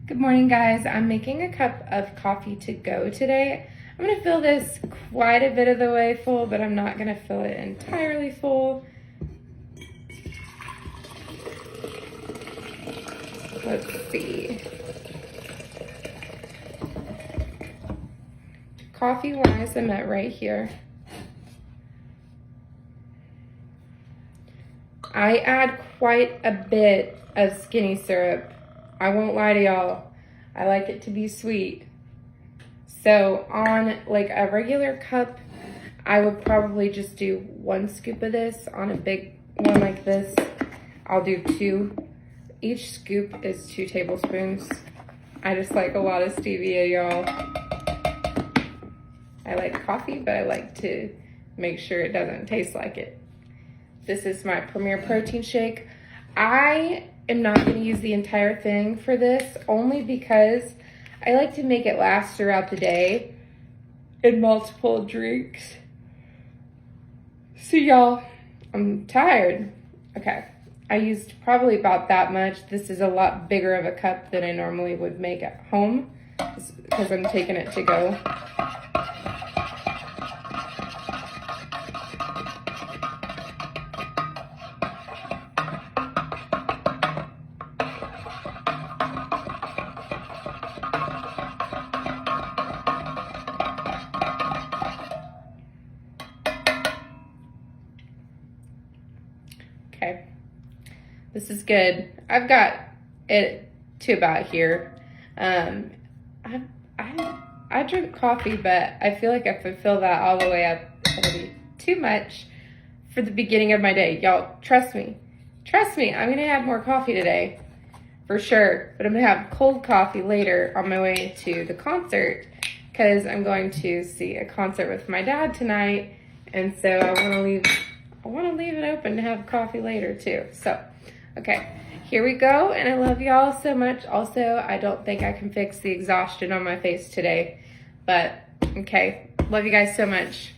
Good morning, guys. I'm making a cup of coffee to go today. I'm going to fill this quite a bit of the way full, but I'm not going to fill it entirely full. Let's see. Coffee-wise, I'm at right here. I add quite a bit of skinny syrup. I won't lie to y'all. I like it to be sweet. So on like a regular cup, I would probably just do 1 scoop of this. On a big one like this, I'll do 2. Each scoop is 2 tablespoons. I just like a lot of stevia, y'all. I like coffee, but I like to make sure it doesn't taste like it. This is my Premier Protein Shake. I am not going to use the entire thing for this, only because I like to make it last throughout the day in multiple drinks. So y'all, I'm tired. Okay, I used probably about that much. This is a lot bigger of a cup than I normally would make at home because I'm taking it to go. Okay, this is good. I've got it to about here. I drink coffee, but I feel like if I fill that all the way up, it'll be too much for the beginning of my day. Y'all, trust me. Trust me, I'm gonna have more coffee today, for sure. But I'm gonna have cold coffee later on my way to the concert, because I'm going to see a concert with my dad tonight, and so I want to leave it open to have coffee later too. So, okay, here we go. And I love y'all so much. Also, I don't think I can fix the exhaustion on my face today, but okay, love you guys so much.